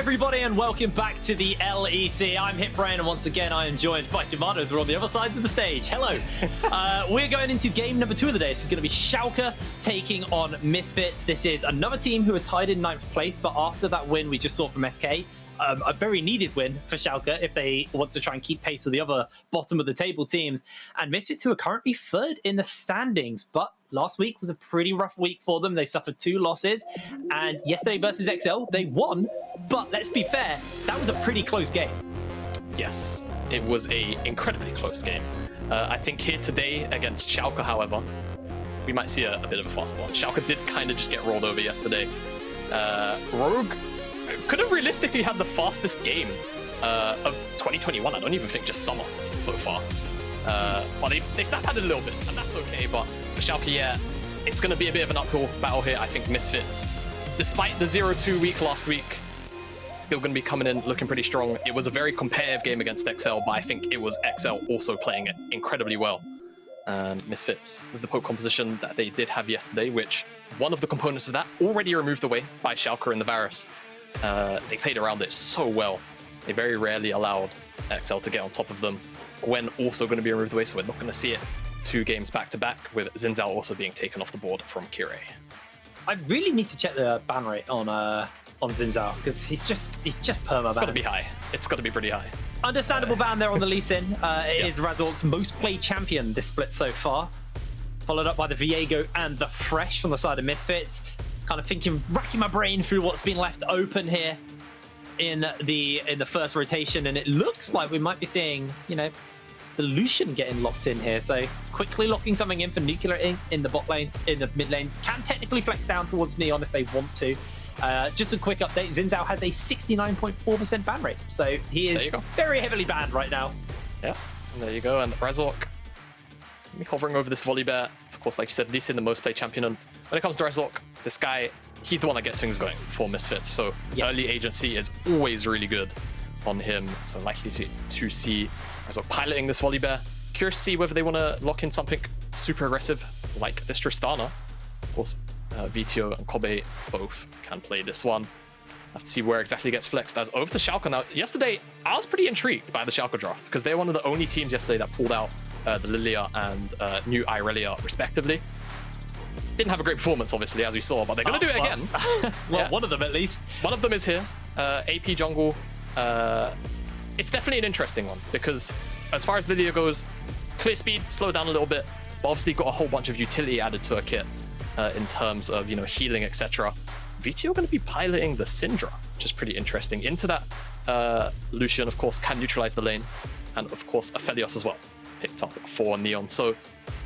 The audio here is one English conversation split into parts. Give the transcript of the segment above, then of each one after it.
everybody, and welcome back to the LEC. I'm Hiprain, and once again I am joined by Jamada as we're on the other sides of the stage. Hello. We're going into game number 2 of the day. This is going to be Schalke taking on Misfits. This is another team who are tied in 9th place, but after that win we just saw from SK, a very needed win for Schalke if they want to try and keep pace with the other bottom of the table teams. And Misfits, who are currently 3rd in the standings, but last week was a pretty rough week for them. They suffered 2 losses, and yesterday versus XL, they won. But let's be fair, that was a pretty close game. Yes, it was a incredibly close game. I think here today against Schalke, however, we might see a bit of a faster one. Schalke did kind of just get rolled over yesterday. Rogue could have realistically had the fastest game of 2021. I don't even think just summer so far. But they snap-padded a little bit, and that's okay. But for Schalke, yeah, it's going to be a bit of an uphill battle here. I think Misfits, despite the 0-2 week last week, still going to be coming in looking pretty strong. It was a very competitive game against XL, but I think it was XL also playing it incredibly well. And Misfits, with the poke composition that they did have yesterday, which one of the components of that already removed away by Schalke in the Varus. They played around it so well. They very rarely allowed XL to get on top of them. Gwen also going to be removed away, so we're not going to see it 2 games back-to-back, with Zinzao also being taken off the board from Kirei. I really need to check the ban rate on Zinzao, because he's just perma-banned. It's got to be high. It's got to be pretty high. Understandable ban there on the Lucian. It is Razork's most played champion this split so far, followed up by the Viego and the Fresh from the side of Misfits. Kind of thinking, racking my brain through what's been left open here in the first rotation, and it looks like we might be seeing, you know, the Lucian getting locked in here. So quickly locking something in for NUCLEARINT in the bot lane, in the mid lane. Can technically flex down towards Neon if they want to. Just a quick update, Zinzao has a 69.4% ban rate, so he is very heavily banned right now. Yeah, there you go. And Razork, hovering over this Volibear. Of course, like you said, Lucian, the most played champion. And when it comes to Razork, this guy, he's the one that gets things going for Misfits. So early agency is always really good on him. So likely to see Razork piloting this Volibear. Curious to see whether they want to lock in something super aggressive like this Tristana. Of course, Vetheo and Kobbe both can play this one. Have to see where exactly gets flexed. As over to Schalke now. Yesterday, I was pretty intrigued by the Schalke draft because they're one of the only teams yesterday that pulled out the Lillia and new Irelia respectively. Didn't have a great performance, obviously, as we saw, but they're going to do it again. Well, yeah. One of them at least. One of them is here. AP jungle. It's definitely an interesting one because as far as Lillia goes, clear speed, slow down a little bit, but obviously got a whole bunch of utility added to her kit in terms of, you know, healing, etc. Vetheo going to be piloting the Syndra, which is pretty interesting. Into that, Lucian, of course, can neutralize the lane, and of course, Aphelios as well. Picked up for Neon, so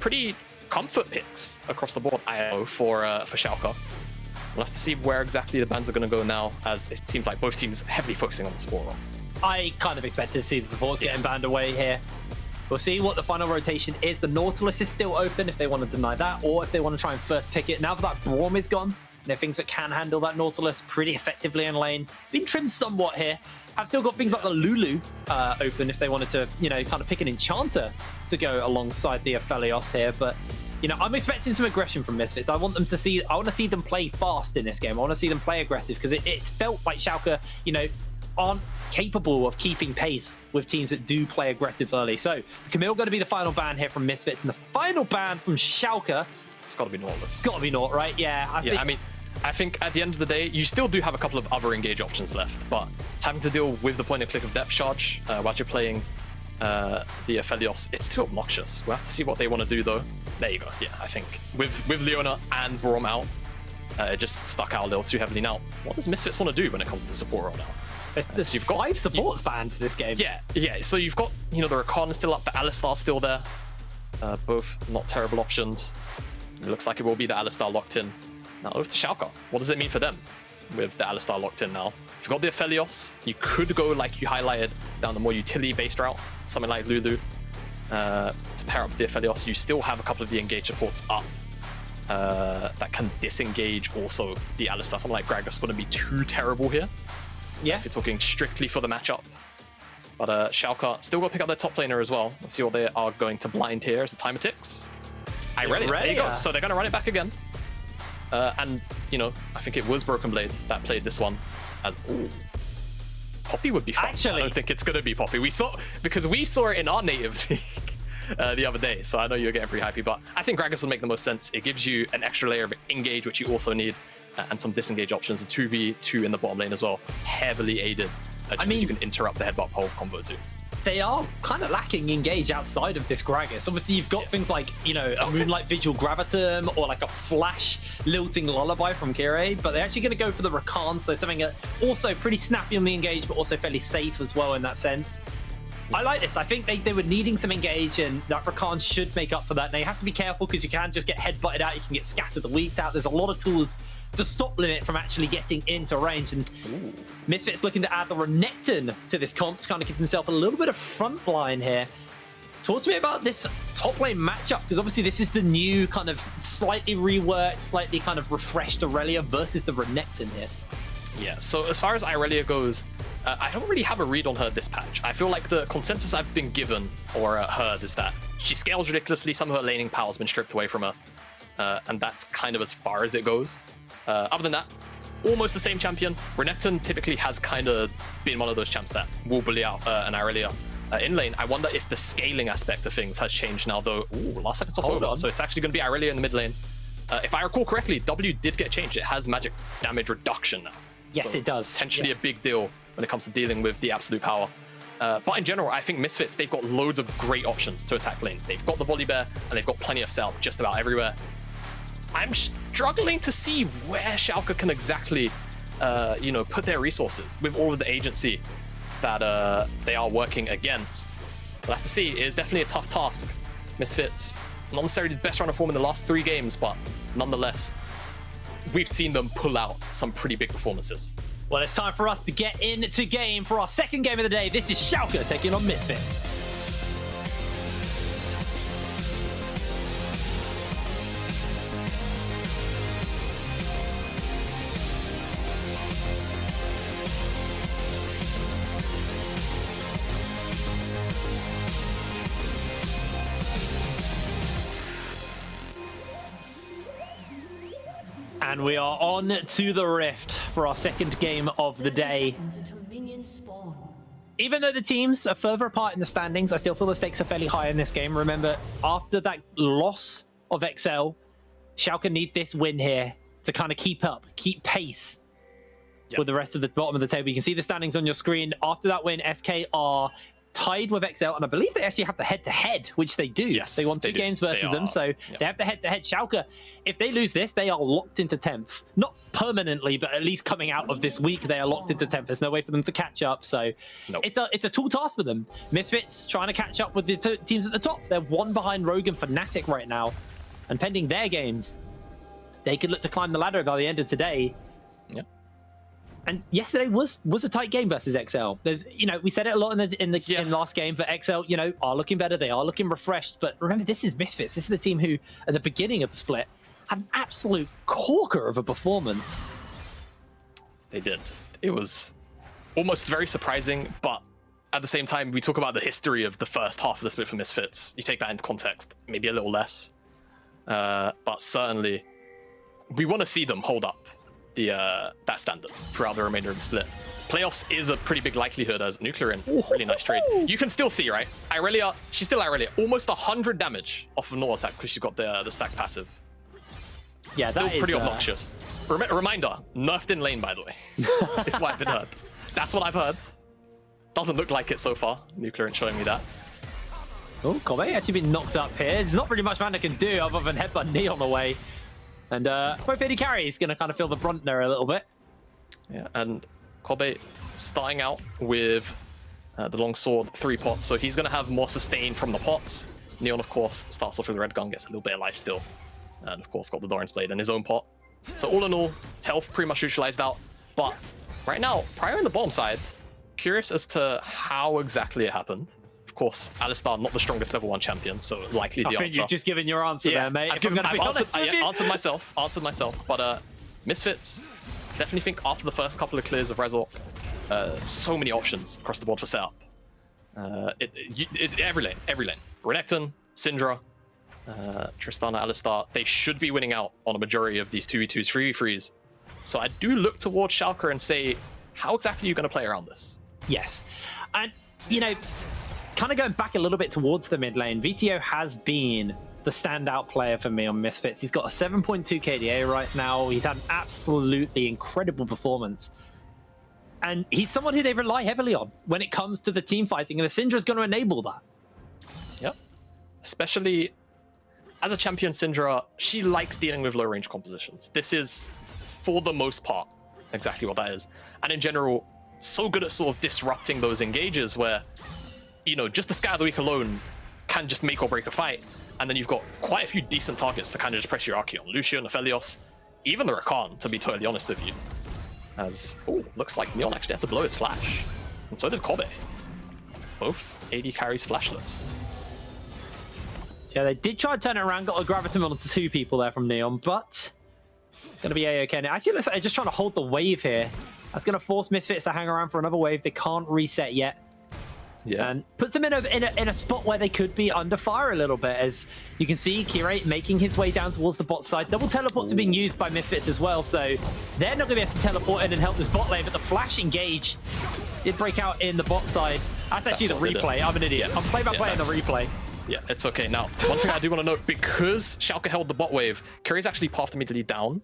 pretty comfort picks across the board, I know, for Schalke. We'll have to see where exactly the bans are going to go now, as it seems like both teams heavily focusing on the support role. I kind of expected to see the supports getting banned away here. We'll see what the final rotation is. The Nautilus is still open if they want to deny that, or if they want to try and first pick it. Now that Braum is gone, there are things that can handle that Nautilus pretty effectively in lane. Been trimmed somewhat here. I've still got things like the Lulu open if they wanted to, you know, kind of pick an Enchanter to go alongside the Aphelios here. But, you know, I'm expecting some aggression from Misfits. I want to see them play fast in this game. I want to see them play aggressive because it's felt like Schalke, you know, aren't capable of keeping pace with teams that do play aggressive early. So Camille going to be the final ban here from Misfits, and the final ban from Schalke. It's got to be Nautilus. It's got to be Naut, right? Yeah. I think at the end of the day, you still do have a couple of other engage options left, but having to deal with the point and click of depth charge while you're playing the Aphelios, it's too obnoxious. We'll have to see what they want to do though. There you go. Yeah, I think with Leona and Braum out, it just stuck out a little too heavily. Now, what does Misfits want to do when it comes to the support role now? There's you've got 5 supports banned this game. Yeah. So you've got, you know, the Rakan still up, the Alistar still there. Both not terrible options. It looks like it will be the Alistar locked in. Now over to Schalke. What does it mean for them with the Alistar locked in now? If you've got the Aphelios, you could go, like you highlighted, down the more utility-based route, something like Lulu, to pair up with the Aphelios. You still have a couple of the engage supports up that can disengage also the Alistar. Something like Gragas wouldn't be too terrible here. Yeah. If you're talking strictly for the matchup. But Schalke still got to pick up their top laner as well. Let's see what they are going to blind here as the timer ticks. Irelia, there you go. So they're going to run it back again. And, you know, I think it was BrokenBlade that played this one as, ooh, Poppy would be fun. Actually, I don't think it's going to be Poppy. We saw it in our native league the other day, so I know you're getting pretty hypey, but I think Gragas would make the most sense. It gives you an extra layer of engage, which you also need, and some disengage options. The 2v2 in the bottom lane as well, heavily aided. I mean, you can interrupt the headbutt pole combo too. They are kind of lacking engage outside of this Gragas. Obviously, you've got things like, you know, a Moonlight Vigil Gravitum or like a Flash Lilting Lullaby from Kirei, but they're actually going to go for the Rakan, so something also pretty snappy on the engage, but also fairly safe as well in that sense. I like this. I think they were needing some engage, and that Rakan should make up for that. Now, you have to be careful because you can just get headbutted out. You can get scattered the weak out. There's a lot of tools to stop Limit from actually getting into range. And Misfits looking to add the Renekton to this comp to kind of give himself a little bit of front line here. Talk to me about this top lane matchup, because obviously this is the new kind of slightly reworked, slightly kind of refreshed Irelia versus the Renekton here. Yeah, so as far as Irelia goes, I don't really have a read on her this patch. I feel like the consensus I've been given or heard is that she scales ridiculously, some of her laning power has been stripped away from her, and that's kind of as far as it goes. Other than that, almost the same champion. Renekton typically has kind of been one of those champs that will bully out an Irelia in lane. I wonder if the scaling aspect of things has changed now, though. Ooh, last second hold on. So it's actually going to be Irelia in the mid lane. If I recall correctly, W did get changed. It has magic damage reduction now. Yes, so it does. Potentially a big deal when it comes to dealing with the absolute power. But in general, I think Misfits, they've got loads of great options to attack lanes. They've got the Volibear, and they've got plenty of self just about everywhere. I'm struggling to see where Schalke can exactly, you know, put their resources with all of the agency that they are working against. We'll have to see. It is definitely a tough task. Misfits, not necessarily the best run of form in the last 3 games, but nonetheless, we've seen them pull out some pretty big performances. Well, it's time for us to get into game for our second game of the day. This is Schalke taking on Misfits. And we are on to the Rift for our second game of the day. Even though the teams are further apart in the standings, I still feel the stakes are fairly high in this game. Remember, after that loss of XL, Schalke need this win here to kind of keep pace with the rest of the bottom of the table. You can see the standings on your screen. After that win, SK are tied with XL, and I believe they actually have the head-to-head, which they do. Yes, they won 2 games versus them, so they have the head-to-head. Schalke, if they lose this, they are locked into 10th. Not permanently, but at least coming out of this week, they are locked into 10th. There's no way for them to catch up, so it's a tall task for them. Misfits trying to catch up with the teams at the top. They're 1 behind Rogue and Fnatic right now, and pending their games, they could look to climb the ladder by the end of today. Yep. And yesterday was a tight game versus XL. There's, you know, we said it a lot in last game, but XL, you know, are looking better. They are looking refreshed. But remember, this is Misfits. This is the team who, at the beginning of the split, had an absolute corker of a performance. They did. It was almost very surprising, but at the same time, we talk about the history of the first half of the split for Misfits. You take that into context, maybe a little less. But certainly, we want to see them hold up that standard throughout the remainder of the split. Playoffs is a pretty big likelihood as NUCLEARINT. Really nice trade. You can still see, right? Irelia, she's still Irelia. Almost 100 damage off of no attack because she's got the stack passive. Yeah, still that pretty is, obnoxious. Reminder, nerfed in lane, by the way. It's what I've been heard. That's what I've heard. Doesn't look like it so far. NUCLEARINT showing me that. Oh, Kobbe actually been knocked up here. There's not really much Vander can do other than headbutt knee on the way. And both AD carry is going to kind of feel the brunt there a little bit. Yeah, and Kobbe starting out with the long sword, 3 pots, so he's going to have more sustain from the pots. Neon, of course, starts off with the red gun, gets a little bit of life still. And of course, got the Doran's Blade and his own pot. So all in all, health pretty much neutralized out. But right now, Prior on the bottom side, curious as to how exactly it happened. Of course, Alistar, not the strongest level 1 champion, so likely the answer. I think you've just given your answer there, mate. I've answered myself. But Misfits, definitely think after the first couple of clears of Razork, so many options across the board for setup. It's every lane. Renekton, Syndra, Tristana, Alistar, they should be winning out on a majority of these 2v2s, 3v3s. So I do look towards Schalke and say, how exactly are you going to play around this? Yes. And, you know, kind of going back a little bit towards the mid lane, Vetheo has been the standout player for me on Misfits. He's got a 7.2 KDA right now. He's had an absolutely incredible performance. And he's someone who they rely heavily on when it comes to the team fighting, and the Syndra is going to enable that. Yep. Especially as a champion Syndra, she likes dealing with low range compositions. This is, for the most part, exactly what that is. And in general, so good at sort of disrupting those engages where, you know, just the scat of the week alone can just make or break a fight. And then you've got quite a few decent targets to kind of just press your Archeon. Lucian, Aphelios, even the Rakan, to be totally honest with you. As, oh, looks like Neon actually had to blow his flash. And so did Kobbe. Both AD carries flashless. Yeah, they did try to turn it around, got a graviton onto 2 people there from Neon, but gonna be A-okay. Actually, looks like they're just trying to hold the wave here. That's gonna force Misfits to hang around for another wave. They can't reset yet. Yeah, and puts them in a spot where they could be under fire a little bit. As you can see, Kirei making his way down towards the bot side. Double teleports are being used by Misfits as well, so they're not going to be able to teleport in and help this bot lane. But the flash engage did break out in the bot side. That's actually the replay. I'm an idiot. I'm play-by-play in the replay. Yeah, it's okay. Now, one thing I do want to note, because Schalke held the bot wave, Kirei's actually pathed immediately down.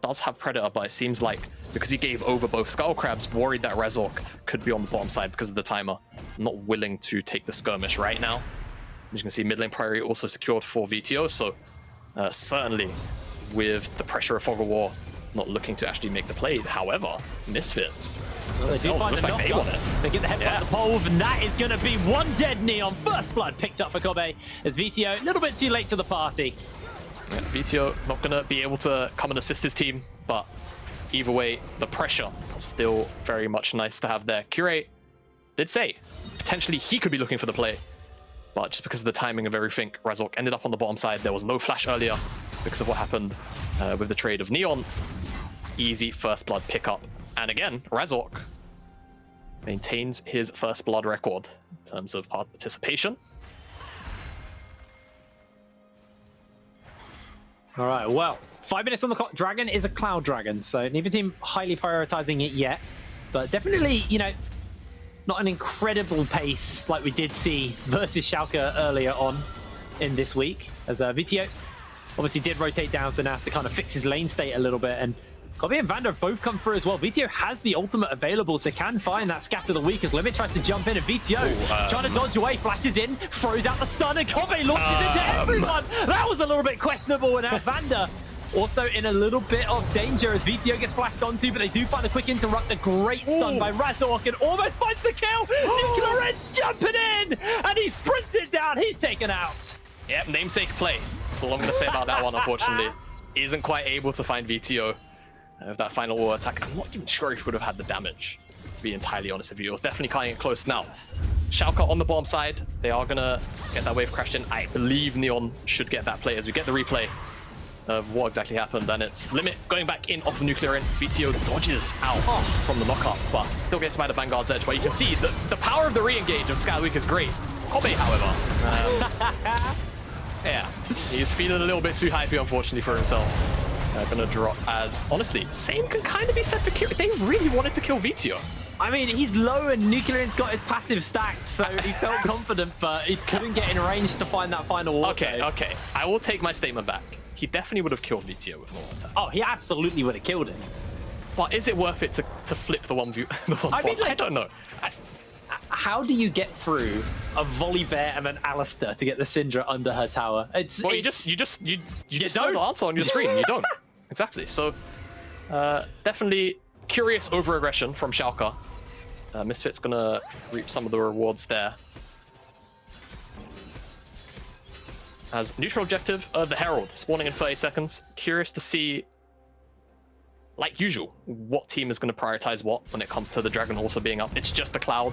Does have Predator, but it seems like because he gave over both Skull Crabs, worried that Razork could be on the bottom side because of the timer. Not willing to take the skirmish right now. As you can see, mid lane priority also secured for Vetheo, so certainly with the pressure of Fog of War, not looking to actually make the play. However, Misfits, well, looks like they want it. They get the head on the pole, and that is going to be one dead Neon. First blood picked up for Kobbe as Vetheo a little bit too late to the party. Yeah, Vetheo not going to be able to come and assist his team, but either way, the pressure still very much nice to have there. Kirei did say potentially he could be looking for the play, but just because of the timing of everything, Razork ended up on the bottom side. There was no flash earlier because of what happened with the trade of Neon. Easy first blood pickup. And again, Razork maintains his first blood record in terms of participation. All right, well, 5 minutes on the clock. Dragon is a Cloud Dragon, so neither team highly prioritizing it yet. But definitely, you know, not an incredible pace like we did see versus Schalke earlier on in this week. As Vetheo obviously did rotate down, so now has to kind of fix his lane state a little bit. And Kobbe and Vander both come through as well. Vetheo has the ultimate available, so can find that scatter the weak as Limit tries to jump in, and Vetheo trying to dodge away, flashes in, throws out the stun, and Kobbe launches into everyone. That was a little bit questionable, and now Vander also in a little bit of danger as Vetheo gets flashed onto, but they do find a quick interrupt. A great stun by Razork and almost finds the kill. NUCLEARINT's jumping in, and he sprints it down. He's taken out. Yep, namesake play. That's all I'm going to say about that one, unfortunately. Isn't quite able to find Vetheo. Of that final war attack. I'm not even sure if he would have had the damage, to be entirely honest with you. It was definitely cutting it close. Now, Schalke on the bottom side. They are going to get that wave crashed in. I believe Neon should get that play as we get the replay of what exactly happened. And it's Limit going back in off of NUCLEARINT. Vetheo dodges out from the knockup, but still gets by the Vanguard's edge. But you can see the power of the re-engage of Skyweek is great. Kobbe, however, yeah, he's feeling a little bit too hypey, unfortunately, for himself. Gonna drop as, honestly, same can kind of be said for Kirei. They really wanted to kill Vetheo. I mean, he's low and NUCLEARINT's got his passive stacked, so he felt confident, but he couldn't get in range to find that final wall. Okay. I will take my statement back. He definitely would have killed Vetheo with normal attack. Oh, he absolutely would have killed him. But is it worth it to flip the one view? I mean, like, I don't know. How do you get through a Volibear and an Alistar to get the Syndra under her tower? You just don't answer on your screen. You don't. Exactly. So definitely curious over aggression from Schalke. Misfits gonna reap some of the rewards there. As neutral objective of the Herald spawning in 30 seconds. Curious to see, like usual, what team is going to prioritize what when it comes to the Dragon also being up. It's just the Cloud.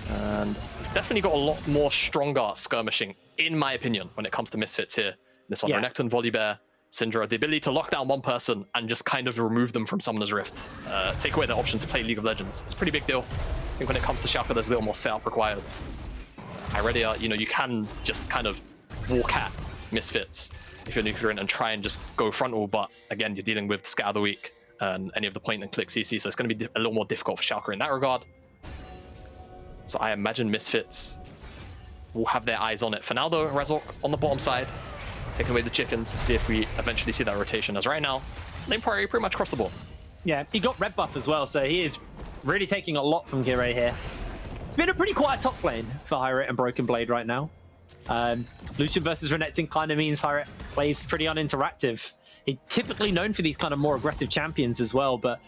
And we've definitely got a lot more stronger skirmishing, in my opinion, when it comes to Misfits here. This one, Renekton, Volibear, Syndra, the ability to lock down one person and just kind of remove them from Summoner's Rift. Take away the option to play League of Legends. It's a pretty big deal. I think when it comes to Schalke, there's a little more setup required. Irelia, you know, you can just kind of walk at Misfits if you're NUCLEARINT and try and just go frontal, but again, you're dealing with Scat of the Week and any of the point and click CC, so it's going to be a little more difficult for Schalke in that regard. So I imagine Misfits will have their eyes on it. For now, though, Razork on the bottom side, taking away the chickens, see if we eventually see that rotation. As right now, lane priority pretty much across the board. Yeah, he got red buff as well, so he is really taking a lot from Kirei here. It's been a pretty quiet top lane for HiRit and BrokenBlade right now. Lucian versus Renekton kind of means HiRit plays pretty uninteractive. He's typically known for these kind of more aggressive champions as well, but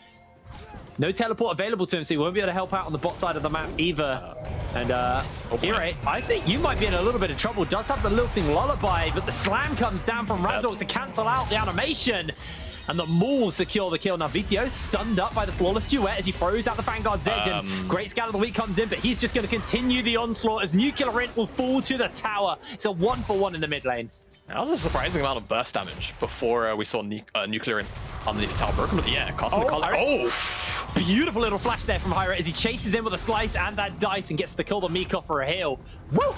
no teleport available to him, so he won't be able to help out on the bot side of the map either. And Kirei, I think you might be in a little bit of trouble. Does have the lilting lullaby, but the slam comes down from Razork to cancel out the animation. And the Maul secure the kill. Now Vetheo stunned up by the flawless duet as he throws out the Vanguard's edge, and great Scout of the Week comes in, but he's just going to continue the onslaught as NUCLEARINT will fall to the tower. It's a 1-for-1 in the mid lane. That was a surprising amount of burst damage before we saw NUCLEARINT underneath the tower. Broken, yeah, casting the collar. Oh! Beautiful little flash there from HiRit as he chases in with a slice and that dice and gets the kill the Miko for a heal. Woo! All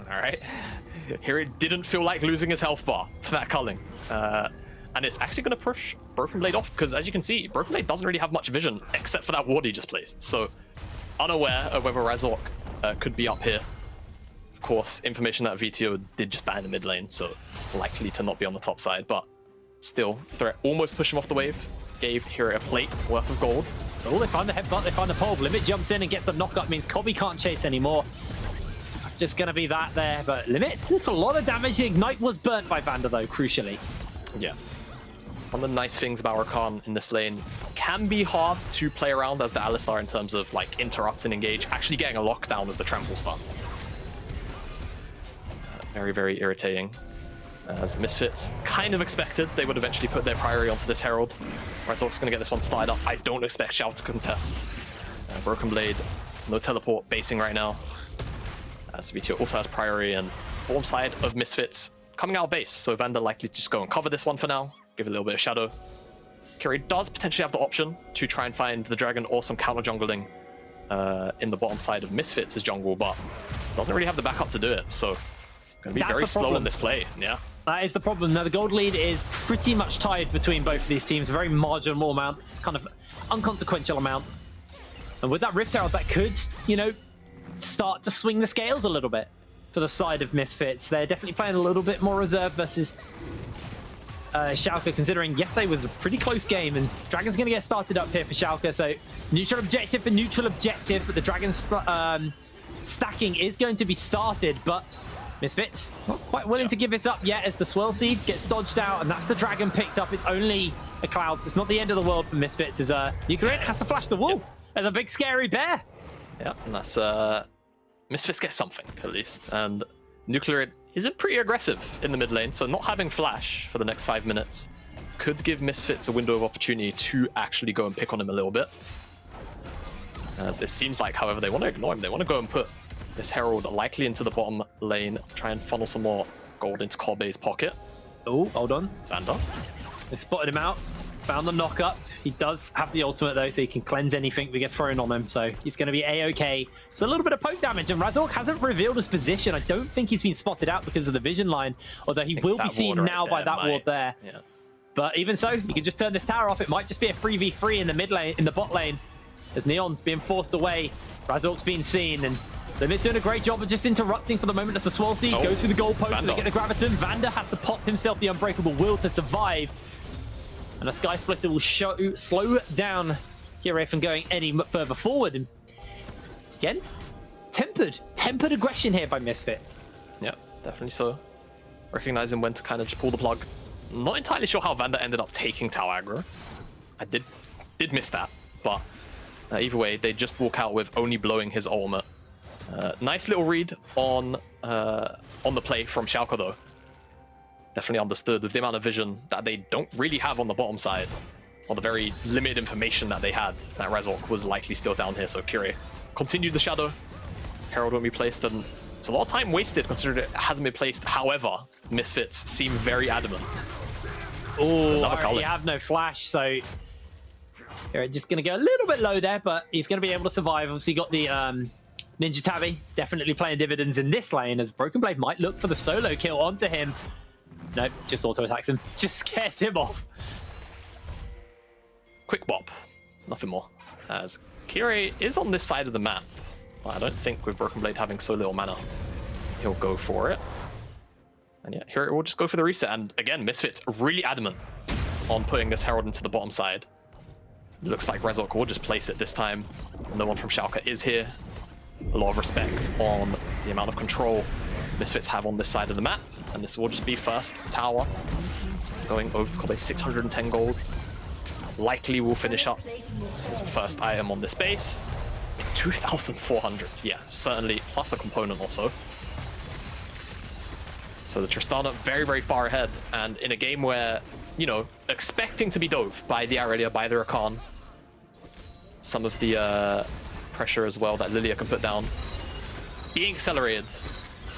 right. Here it didn't feel like losing his health bar to that culling. And it's actually going to push BrokenBlade off because, as you can see, BrokenBlade doesn't really have much vision except for that ward he just placed. So, unaware of whether Razork could be up here. Of course, information that Vetheo did just die in the mid lane, so likely to not be on the top side, but still, threat almost pushed him off the wave. Gave Hiprain a plate worth of gold. Oh, they find the headbutt, they find the pole. Limit jumps in and gets the knockup, means Kobbe can't chase anymore. That's just going to be that there, but Limit took a lot of damage. The Ignite was burnt by Vander, though, crucially. Yeah. One of the nice things about Rakan in this lane, can be hard to play around as the Alistar in terms of like interrupt and engage, actually getting a lockdown with the trample stun. Very, very irritating. As Misfits kind of expected, they would eventually put their priority onto this Herald. Razork's going to get this one started up. I don't expect Schalke to contest. BrokenBlade, no teleport, basing right now. As Vetheo also has priority, and bottom side of Misfits coming out of base, so Vander likely to just go and cover this one for now. Give it a little bit of shadow. Kirei does potentially have the option to try and find the dragon or some counter jungling in the bottom side of Misfits' jungle, but doesn't really have the backup to do it, so going to be very slow on this play. Yeah, that is the problem. Now the gold lead is pretty much tied between both of these teams, a very marginal amount, kind of unconsequential amount. And with that Rift Herald, that could, you know, start to swing the scales a little bit for the side of Misfits. They're definitely playing a little bit more reserve versus Schalke, considering yesterday was a pretty close game, and Dragon's going to get started up here for Schalke. So neutral objective for neutral objective, but the Dragon's stacking is going to be started, but Misfits not quite willing to give this up yet as the Swirl Seed gets dodged out, and that's the Dragon picked up. It's only a cloud, so it's not the end of the world for Misfits, as NUCLEARINT has to flash the wall as a big scary bear. Yeah, and that's Misfits get something at least, and NUCLEARINT is pretty aggressive in the mid lane, so not having flash for the next 5 minutes could give Misfits a window of opportunity to actually go and pick on him a little bit. As it seems like, however, they want to ignore him. They want to go and put this Herald likely into the bottom lane, try and funnel some more gold into Kobbe's pocket. Oh, hold on. It's Vander. They spotted him out, found the knock-up. He does have the ultimate, though, so he can cleanse anything that gets thrown on him, so he's going to be A-OK. So a little bit of poke damage, and Razork hasn't revealed his position. I don't think he's been spotted out because of the vision line, although he will be seen now by that ward there. Yeah. But even so, you can just turn this tower off. It might just be a 3v3 in the mid lane, in the bot lane, as Neon's being forced away. Razork's been seen, and Limit's doing a great job of just interrupting for the moment as the Swirl Seed goes through the goalpost and they get the Graviton. Vander has to pop himself the Unbreakable Will to survive. And a Sky Splitter will slow down Kirei from going any further forward. And again, tempered aggression here by Misfits. Yeah, definitely so. Recognizing when to kind of just pull the plug. Not entirely sure how Vander ended up taking tower aggro. I did miss that, but either way, they just walk out with only blowing his ultimate. Nice little read on the play from Schalke though. Definitely understood with the amount of vision that they don't really have on the bottom side, or the very limited information that they had, that Razork was likely still down here. So Kirei continued the shadow. Herald won't be placed, and it's a lot of time wasted considering it hasn't been placed. However, Misfits seem very adamant. Oh, you have no flash, so Kirei just going to go a little bit low there, but he's going to be able to survive. Obviously got the Ninja Tabby, definitely playing dividends in this lane, as BrokenBlade might look for the solo kill onto him. Nope, just auto attacks him. Just scares him off. Quick bop. Nothing more. As Kirei is on this side of the map. But I don't think with BrokenBlade having so little mana, he'll go for it. And yeah, here it will just go for the reset. And again, Misfits really adamant on putting this Herald into the bottom side. Looks like Razork will just place it this time. No one from Schalke is here. A lot of respect on the amount of control Misfits have on this side of the map. And this will just be first tower. Going over to Kobbe, 610 gold. Likely will finish up his first item on this base. 2,400, yeah, certainly, plus a component also. So the Tristana very, very far ahead, and in a game where, you know, expecting to be dove by the Irelia, by the Rakan, some of the pressure as well that Lillia can put down, being accelerated,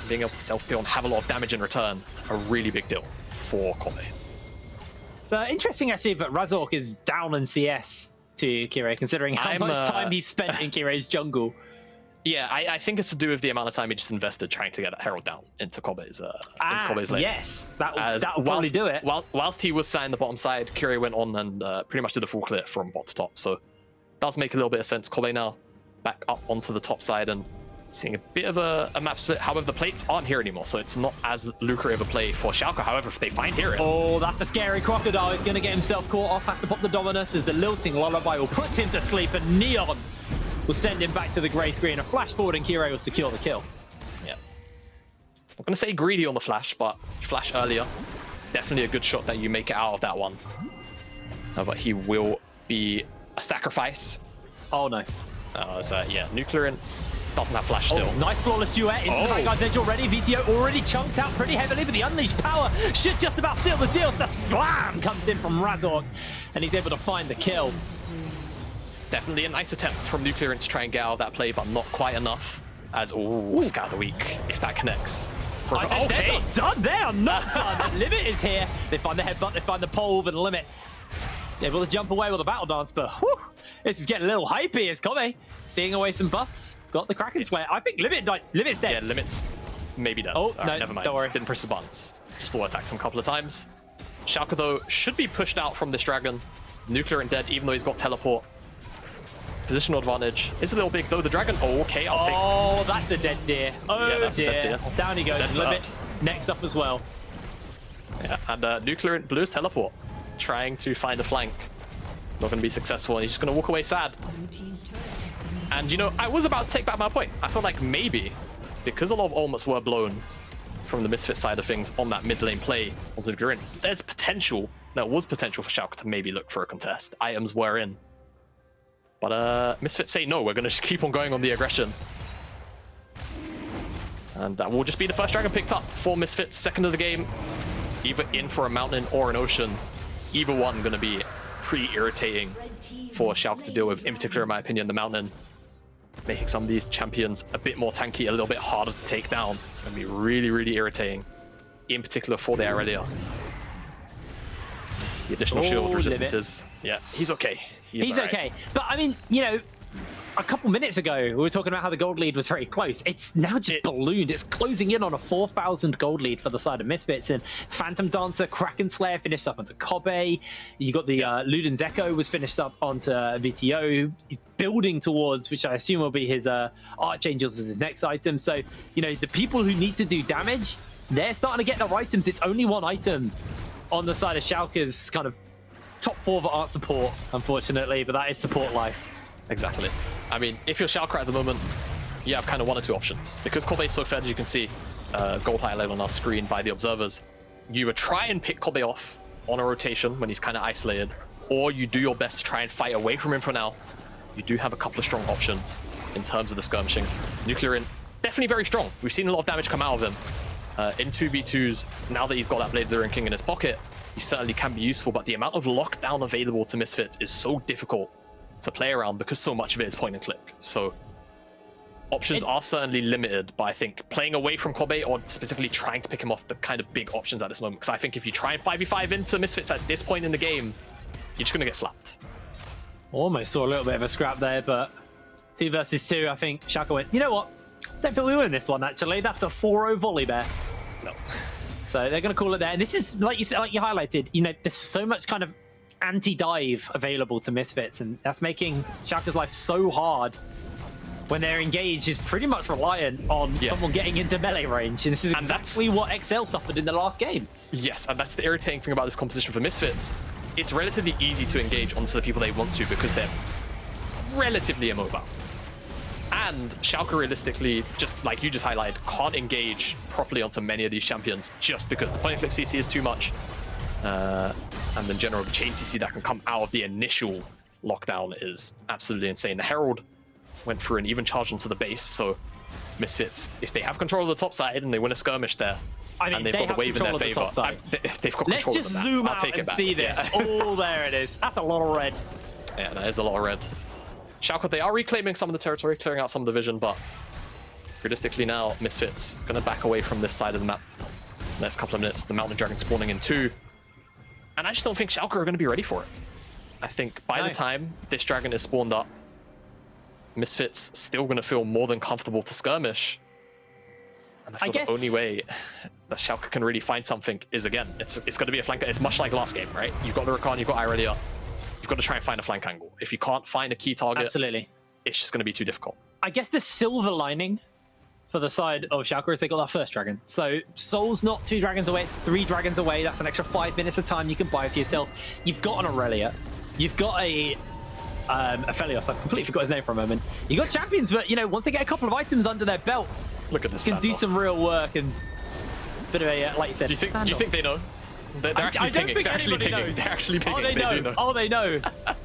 being able to self-kill and have a lot of damage in return, a really big deal for Kobbe. So interesting actually, but Razork is down in CS to Kirei, considering how much time he spent in Kirei's jungle. Yeah, I think it's to do with the amount of time he just invested trying to get Herald down into Kobbe's lane. Yes, that'll probably do it. Whilst he was sat in the bottom side, Kirei went on and pretty much did a full clear from bot to top. So does make a little bit of sense. Kobbe now back up onto the top side and seeing a bit of a map split. However, the plates aren't here anymore, so it's not as lucrative a play for Schalke. However, if they find HiRit... Oh, that's a scary crocodile. He's going to get himself caught off. Has to pop the Dominus as the lilting lullaby will put him to sleep, and Neon will send him back to the grey screen. A flash forward, and Kirei will secure the kill. Yeah. I'm going to say greedy on the flash, but flash earlier. Definitely a good shot that you make it out of that one. But he will be a sacrifice. Oh, no. Yeah, NUCLEARINT doesn't have flash still. Oh, nice flawless duet into the back guy's edge already. Vetheo already chunked out pretty heavily, but the unleashed power should just about seal the deal. The slam comes in from Razork, and he's able to find the kill. Definitely a nice attempt from NUCLEARINT to try and get out of that play, but not quite enough. As, Scout of the Week, if that connects. Okay. They're not done. They are not done. Limit is here. They find the headbutt, they find the pole over the Limit. Able to jump away with a battle dance, but whew, this is getting a little hypey as Kobbe seeing away some buffs. Got the Kraken Slayer. I think Limit's dead. Yeah, Limit's maybe dead. Oh, no, never mind. Don't worry. Didn't press the buttons. Just all attacked him a couple of times. Schalke, though, should be pushed out from this dragon. NUCLEARINT dead, even though he's got teleport. Positional advantage. It's a little big, though. The dragon. Oh, okay, I'll take. Oh, that's a dead deer. Oh, yeah, that's dear. a dead deer. Down he goes. Dead Limit next up as well. Yeah, and NUCLEARINT blew his teleport, trying to find a flank. Not going to be successful, and he's just going to walk away sad. And, you know, I was about to take back my point. I felt like maybe, because a lot of ultimates were blown from the Misfit side of things on that mid lane play onto NUCLEARINT, there's potential, there was potential for Schalke to maybe look for a contest. Items were in. But Misfits say no, we're going to just keep on going on the aggression. And that will just be the first dragon picked up for Misfits, second of the game. Either in for a mountain or an ocean. Either one going to be pretty irritating for Schalke to deal with. In particular, in my opinion, the mountain, making some of these champions a bit more tanky, a little bit harder to take down. Going to be really, really irritating. In particular for the Irelia. The additional shield resistances. Yeah, he's okay. He's okay. But I mean, you know, a couple minutes ago, we were talking about how the gold lead was very close. It's now just ballooned. It's closing in on a 4,000 gold lead for the side of Misfits. And Phantom Dancer, Kraken Slayer finished up onto Kobbe. You got the Luden's Echo was finished up onto Vetheo. He's building towards, which I assume will be his Archangels as his next item. So, you know, the people who need to do damage, they're starting to get their items. It's only one item on the side of Schalke's kind of top four that aren't support, unfortunately, but that is support life. Exactly. I mean, if you're Schalke at the moment, you have kind of one or two options. Because Kobbe is so fed, as you can see, gold highlight on our screen by the observers, you would try and pick Kobbe off on a rotation when he's kind of isolated, or you do your best to try and fight away from him for now. You do have a couple of strong options in terms of the skirmishing. NUCLEARINT, definitely very strong. We've seen a lot of damage come out of him. In 2v2s, now that he's got that Blade of the Ruin King in his pocket, he certainly can be useful, but the amount of lockdown available to Misfits is so difficult to play around because so much of it is point and click. So options are certainly limited, but I think playing away from Kobbe or specifically trying to pick him off the kind of big options at this moment, because I think if you try and 5v5 into Misfits at this point in the game, you're just going to get slapped. Almost saw a little bit of a scrap there, but 2 versus 2, I think Schalke went, you know what? Don't think we win this one, actually. That's a 4-0 Volibear. No. So they're going to call it there. And this is, like you said, like you highlighted, you know, there's so much kind of anti-dive available to Misfits, and that's making Schalke's life so hard when their engage is pretty much reliant on someone getting into melee range. And this is exactly what XL suffered in the last game. Yes, and that's the irritating thing about this composition for Misfits. It's relatively easy to engage onto the people they want to because they're relatively immobile. And Schalke realistically, just like you just highlighted, can't engage properly onto many of these champions just because the point-and-click CC is too much. And in general, the chain CC that can come out of the initial lockdown is absolutely insane. The Herald went through an even charge onto the base, so Misfits, if they have control of the top side and they win a skirmish there, and they've got the wave in their favor, they've got Let's control just of that. zoom I'll out take and it back. see this. Oh, there it is. That's a lot of red. Yeah, that is a lot of red. Schalke, they are reclaiming some of the territory, clearing out some of the vision, but realistically now, Misfits going to back away from this side of the map. Next couple of minutes, the Mountain Dragon spawning in 2. And I just don't think Schalke are going to be ready for it. I think by the time this dragon is spawned up, Misfits still going to feel more than comfortable to skirmish. And I feel the only way that Schalke can really find something is, again, it's going to be a flank. It's much like last game, right? You've got the Rakan, you've got Irelia. You've got to try and find a flank angle. If you can't find a key target, it's just going to be too difficult. I guess the silver lining for the side of Schalke is they got that first dragon. So Soul's not 2 dragons away, it's 3 dragons away. That's an extra 5 minutes of time you can buy for yourself. You've got an Irelia. You've got a Aphelios. I completely forgot his name for a moment. You got champions, but you know, once they get a couple of items under their belt, look at this. Can do some real work and bit of a like you said. Do you think they know? They're actually pinging. They're actually pinging. They're actually pinging. Oh, they know. Oh, they know.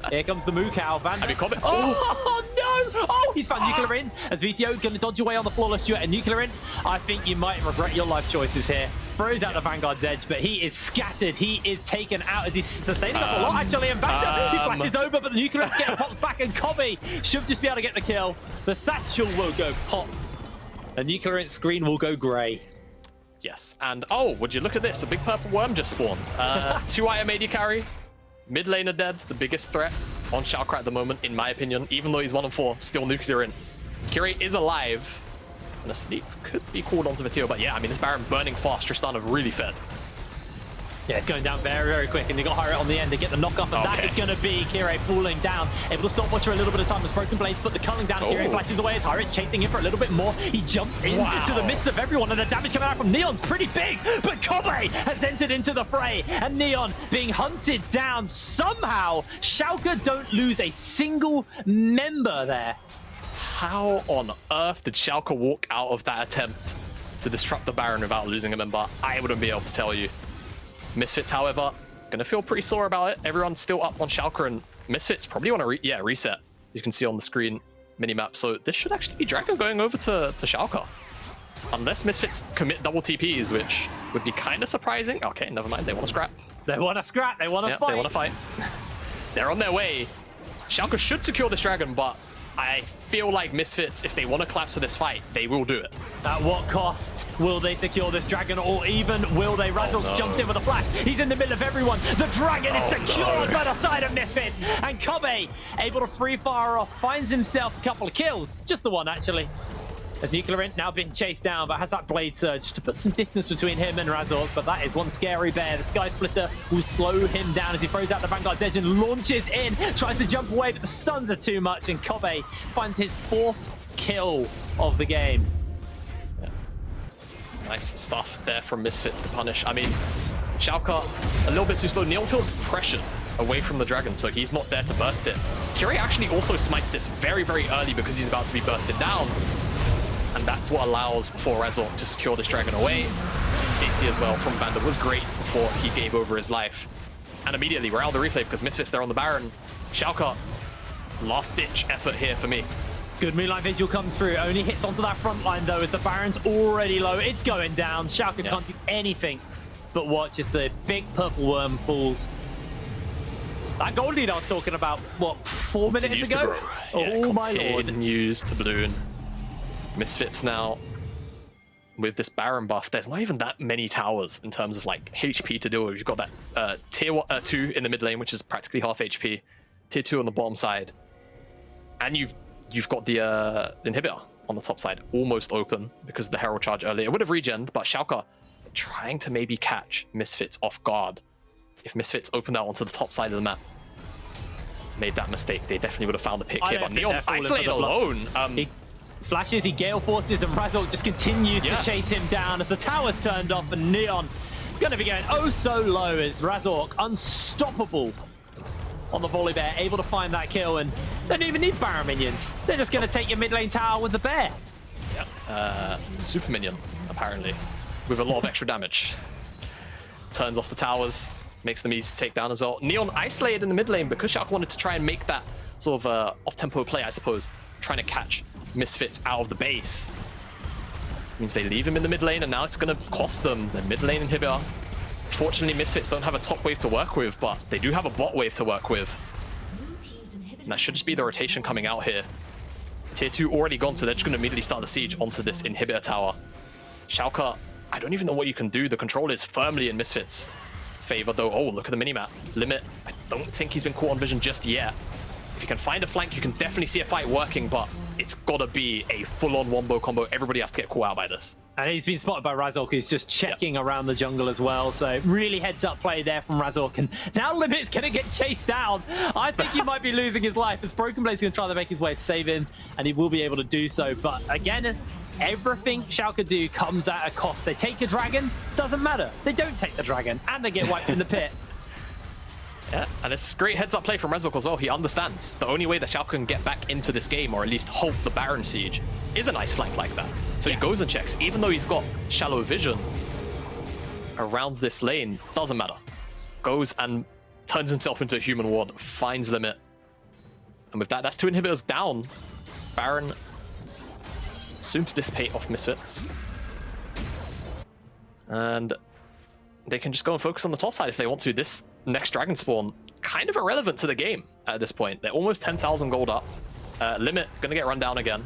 Here comes the Moocow. Vander. I mean, Kobbe. Oh, no! Oh, he's found NUCLEARINT. As Vetheo going to dodge away on the flawless duet and NUCLEARINT. I think you might regret your life choices here. Throws out the Vanguard's edge, but he is scattered. He is taken out as he's sustaining up a lot, actually. And Vander, he flashes over, but the NUCLEARINT getting pops back, and Kobbe should just be able to get the kill. The satchel will go pop. The NUCLEARINT screen will go grey. Yes, and oh, would you look at this? A big purple worm just spawned. 2 IM AD carry, mid laner dead, the biggest threat on Schalke at the moment, in my opinion. Even though he's 1-4, still NUCLEARINT. Kirei is alive, and a sleep could be called onto Vetheo, but yeah, I mean, this Baron burning fast, Tristana really fed. Yeah, it's going down very, very quick, and they got HiRit on the end to get the knock off, and that is going to be Kirei falling down. Able to stop watch for a little bit of time as BrokenBlade put the culling down. Kirei flashes away as HiRit's chasing him for a little bit more. He jumps into the midst of everyone, and the damage coming out from Neon's pretty big, but Kobbe has entered into the fray, and Neon being hunted down somehow. Schalke don't lose a single member there. How on earth did Schalke walk out of that attempt to disrupt the Baron without losing a member? I wouldn't be able to tell you. Misfits, however, gonna feel pretty sore about it. Everyone's still up on Schalke, and Misfits probably want to reset. You can see on the screen minimap. So this should actually be Dragon going over to Schalke. Unless Misfits commit double TPs, which would be kind of surprising. Okay, never mind. They want to scrap. They want to scrap. They want to fight. They want to fight. They're on their way. Schalke should secure this Dragon, but I feel like Misfits, if they want to collapse for this fight, they will do it. At what cost? Will they secure this Dragon, or even will they? Razork's jumped in with a flash. He's in the middle of everyone. The Dragon is secured by the side of Misfits, and Kobbe, able to free fire off, finds himself a couple of kills. Just the one, actually. As NUCLEARINT now being chased down, but has that Blade Surge to put some distance between him and Razork, but that is one scary bear. The Sky Splitter will slow him down as he throws out the Vanguard's edge and launches in, tries to jump away, but the stuns are too much, and Kobbe finds his 4th kill of the game. Yeah. Nice stuff there from Misfits to punish. I mean, Schalke a little bit too slow. Neon feels pressured away from the Dragon, so he's not there to burst it. Kirei actually also smites this very, very early because he's about to be bursted down. And that's what allows for Razork to secure this Dragon away. CC as well from Vander was great before he gave over his life. And immediately we're out of the replay because Misfits there on the Baron. Schalke, last ditch effort here for me. Good Moonlight Vigil comes through. Only hits onto that front line though as the Baron's already low. It's going down. Schalke can't do anything but watch as the big purple worm falls. That gold lead I was talking about, what, 4 minutes ago? Oh my lord. Continues to balloon. Misfits now, with this Baron buff, there's not even that many towers in terms of like HP to deal with. You've got that tier 2 in the mid lane, which is practically half HP, tier 2 on the bottom side, and you've got the inhibitor on the top side almost open because of the Herald charge earlier. It would have regened, but Schalke trying to maybe catch Misfits off guard. If Misfits opened out onto the top side of the map, made that mistake, they definitely would have found the pick here. But Neon isolated alone. flashes, he gale forces, and Razork just continues to chase him down as the tower's turned off, and Neon gonna be going oh so low as Razork unstoppable on the Volibear, able to find that kill, and they don't even need Baron minions. They're just gonna take your mid lane tower with the bear. Yeah, super minion, apparently, with a lot of extra damage. Turns off the towers, makes them easy to take down as well. Neon isolated in the mid lane because Schalke wanted to try and make that sort of off-tempo play, I suppose, trying to catch Misfits out of the base. Means they leave him in the mid lane, and now it's going to cost them the mid lane inhibitor. Fortunately, Misfits don't have a top wave to work with, but they do have a bot wave to work with. And that should just be the rotation coming out here. Tier 2 already gone, so they're just going to immediately start the siege onto this inhibitor tower. Schalke, I don't even know what you can do. The control is firmly in Misfits' favor, though. Oh, look at the minimap. Limit, I don't think he's been caught on vision just yet. If you can find a flank, you can definitely see a fight working, but it's got to be a full-on wombo combo. Everybody has to get caught out by this. And he's been spotted by Razork, who's just checking around the jungle as well. So really heads-up play there from Razork. And now Limit's going to get chased down. I think he might be losing his life as BrokenBlade's going to try to make his way to save him, and he will be able to do so. But again, everything Schalke do comes at a cost. They take a dragon, doesn't matter. They don't take the dragon, and they get wiped in the pit. Yeah, and it's great heads-up play from Razork as well. He understands the only way that Schalke can get back into this game, or at least halt the Baron siege, is a nice flank like that. So he goes and checks, even though he's got shallow vision around this lane, doesn't matter. Goes and turns himself into a human ward, finds Limit. And with that, that's 2 inhibitors down. Baron soon to dissipate off Misfits. And they can just go and focus on the top side if they want to. This next dragon spawn, kind of irrelevant to the game at this point. They're almost 10,000 gold up. Limit gonna get run down again.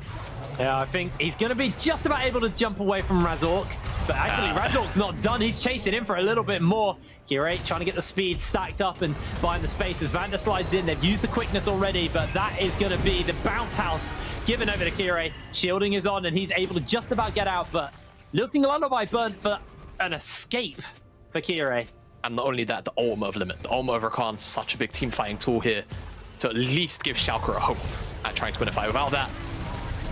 Yeah, I think he's gonna be just about able to jump away from Razork, but actually Razork's not done. He's chasing him for a little bit more. Kirei trying to get the speed stacked up and buying the space as Vander slides in. They've used the quickness already, but that is gonna be the bounce house given over to Kirei. Shielding is on and he's able to just about get out, but Lilting Lullaby burnt for an escape for Kirei. And not only that, the ultimate of Limit. The ultimate of Rakan, such a big team fighting tool here to at least give Schalke a hope at trying to win a fight. Without that,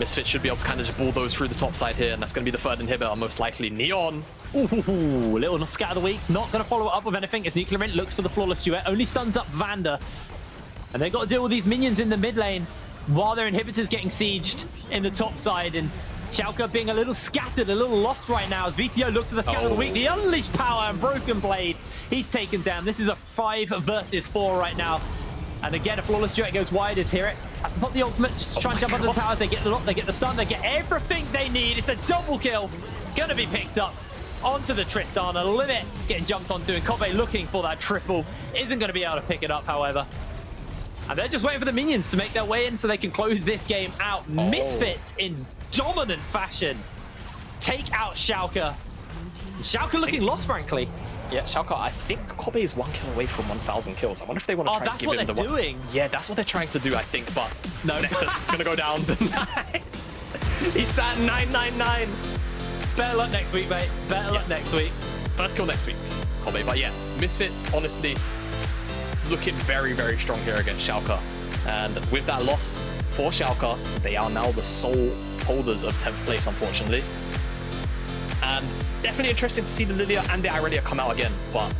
Misfits should be able to kind of just bulldoze through the top side here, and that's going to be the third inhibitor, most likely. Neon. Ooh, little scat of the week. Not going to follow it up with anything as NUCLEARINT looks for the flawless duet. Only stuns up Vander. And they've got to deal with these minions in the mid lane while their inhibitors getting sieged in the top side. And Schalke being a little scattered, a little lost right now as Vetheo looks for the scat of the week. The unleashed power and BrokenBlade. He's taken down. This is a 5 versus 4 right now. And again, a flawless duet goes wide as HiRit has to pop the ultimate, just try and jump under the tower. They get the lock, they get the stun, they get everything they need. It's a double kill. Gonna be picked up onto the Tristana. Limit getting jumped onto, and Kobbe looking for that triple. Isn't gonna be able to pick it up, however. And they're just waiting for the minions to make their way in so they can close this game out. Misfits in dominant fashion take out Schalke. Schalke looking lost, frankly. Yeah, Schalke, I think Kobbe is 1 kill away from 1,000 kills. I wonder if they want to try and give him the one. That's what they're doing. Yeah, that's what they're trying to do, I think, but no, Nexus gonna go down to 9. He's at 999. Better luck next week, mate. Better luck next week. First kill next week, Kobbe. But yeah, Misfits, honestly, looking very, very strong here against Schalke. And with that loss for Schalke, they are now the sole holders of 10th place, unfortunately. And definitely interesting to see the Lillia and the Irelia come out again, but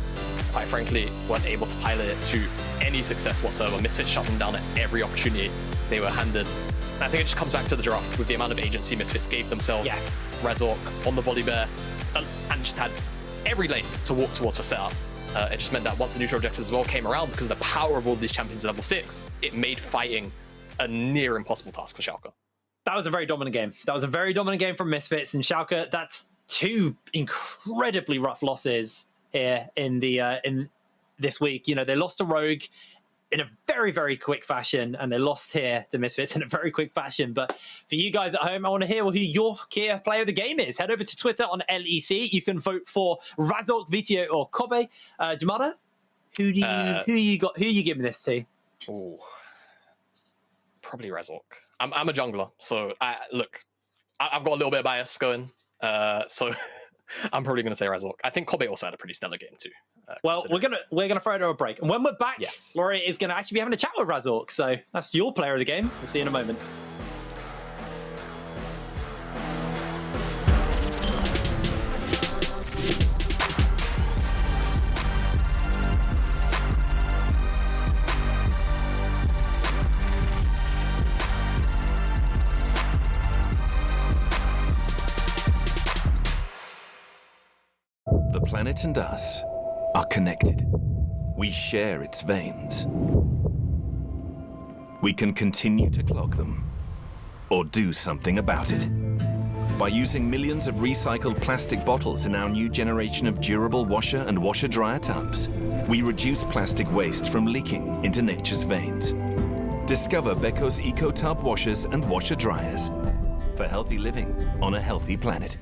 quite frankly, weren't able to pilot it to any success whatsoever. Misfits shut them down at every opportunity they were handed. And I think it just comes back to the draft with the amount of agency Misfits gave themselves. Yeah. Razork on the Volibear, and just had every lane to walk towards for setup. It just meant that once the neutral objectives as well came around, because of the power of all these champions at level 6, it made fighting a near impossible task for Schalke. That was a very dominant game. That was a very dominant game from Misfits, and Schalke, that's 2 incredibly rough losses here in this week. You know, they lost to Rogue in a very, very quick fashion, and they lost here to Misfits in a very quick fashion. But for you guys at home, I want to hear who your key player of the game is. Head over to Twitter on LEC. You can vote for Razork, Vetheo, or Kobbe. Jamada, who you giving this to? Ooh, probably Razork. I'm a jungler, so look, I've got a little bit of bias going. So I'm probably going to say Razork. I think Kobbe also had a pretty stellar game too. Well, we're gonna throw it to a break, and when we're back, yes, Laurie is going to actually be having a chat with Razork. So that's your player of the game. We'll see you in a moment. planet and us are connected. We share its veins. We can continue to clog them, or do something about it. By using millions of recycled plastic bottles in our new generation of durable washer and washer-dryer tubs, we reduce plastic waste from leaking into nature's veins. Discover Beko's eco-tub washers and washer-dryers for healthy living on a healthy planet.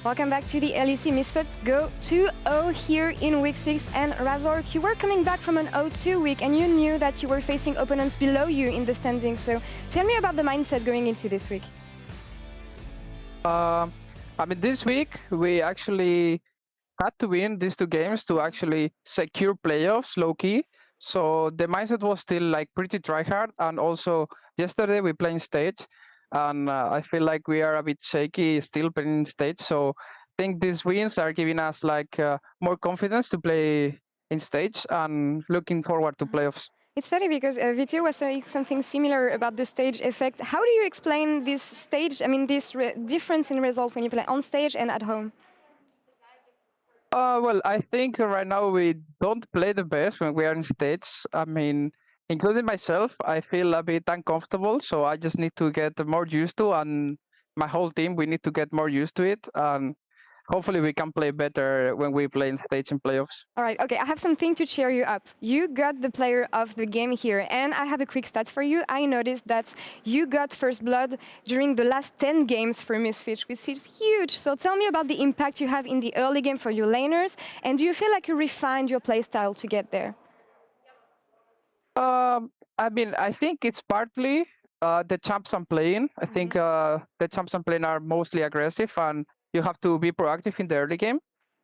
Welcome back to the LEC Misfits. Go 2-0 here in week 6. And Razork, you were coming back from an 0-2 week and you knew that you were facing opponents below you in the standings. So tell me about the mindset going into this week. I mean, this week we actually had to win these 2 games to actually secure playoffs low-key. So the mindset was still like pretty try-hard. And also yesterday we played stage. And I feel like we are a bit shaky still playing stage. So I think these wins are giving us like more confidence to play in stage and looking forward to playoffs. It's funny because Vetheo was saying something similar about the stage effect. How do you explain this stage, I mean, this difference in result when you play on stage and at home? Well, I think right now we don't play the best when we are in stage. I mean, including myself, I feel a bit uncomfortable, so I just need to get more used to, and my whole team, we need to get more used to it. And hopefully we can play better when we play in stage in playoffs. All right, okay, I have something to cheer you up. You got the player of the game here, and I have a quick stat for you. I noticed that you got first blood during the last 10 games for Misfits, which is huge. So tell me about the impact you have in the early game for your laners, and do you feel like you refined your playstyle to get there? I mean, I think it's partly the champs I'm playing. I think the champs I'm playing are mostly aggressive, and you have to be proactive in the early game.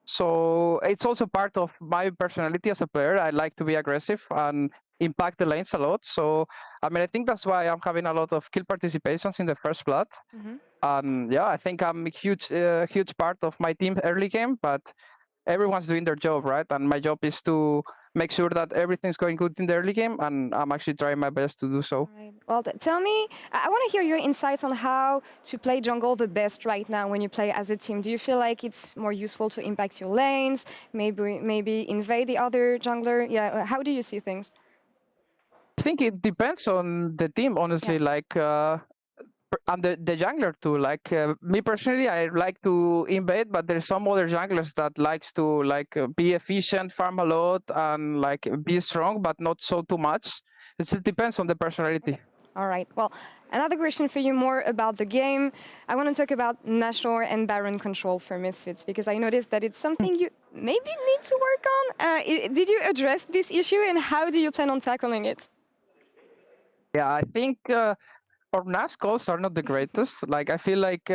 So it's also part of my personality as a player. I like to be aggressive and impact the lanes a lot. So I mean, I think that's why I'm having a lot of kill participations in the first blood. And yeah, I think I'm a huge part of my team early game, but everyone's doing their job, right? And my job is to make sure that everything's going good in the early game, and I'm actually trying my best to do so. Right. Well, tell me, I want to hear your insights on how to play jungle the best right now when you play as a team. Do you feel like it's more useful to impact your lanes, maybe invade the other jungler? Yeah, how do you see things? I think it depends on the team, honestly. Like, and the jungler too. Like me personally, I like to invade, but there's some other junglers that likes to be efficient, farm a lot, and like be strong, but not so too much. It depends on the personality. Okay. All right. Well, another question for you more about the game. I want to talk about Nashor and Baron control for Misfits, because I noticed that it's something you maybe need to work on. Did you address this issue, and how do you plan on tackling it? Yeah, I think our Nash calls are not the greatest. Like I feel like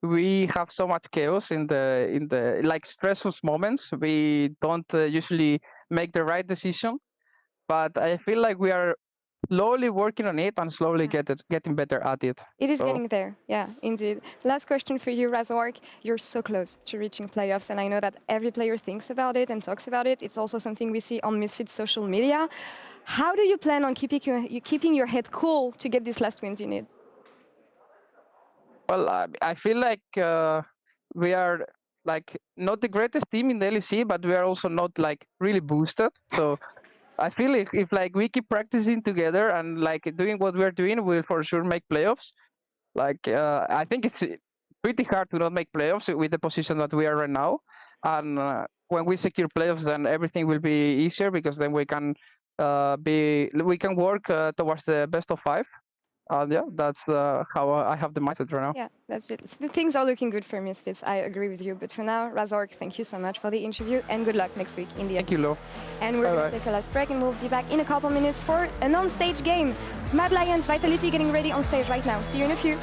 we have so much chaos in the like stressful moments. We don't usually make the right decision, but I feel like we are slowly working on it and slowly getting better at it. It is getting there, yeah, indeed. Last question for you, Razork. You're so close to reaching playoffs, and I know that every player thinks about it and talks about it. It's also something we see on Misfits social media. How do you plan on keeping your head cool to get these last wins you need? Well, I feel like we are like not the greatest team in the LEC, but we are also not like really boosted. So I feel if like we keep practicing together and like doing what we're doing, we'll for sure make playoffs. Like I think it's pretty hard to not make playoffs with the position that we are right now. And when we secure playoffs, then everything will be easier, because then we can work towards the best of 5. Yeah, that's how I have the mindset right now. Yeah, that's it. Things are looking good for Misfits. I agree with you. But for now, Razork, thank you so much for the interview, and good luck next week in the Thank you, Lo. And we're going to take a last break, and we'll be back in a couple minutes for an on-stage game. Mad Lions Vitality getting ready on stage right now. See you in a few.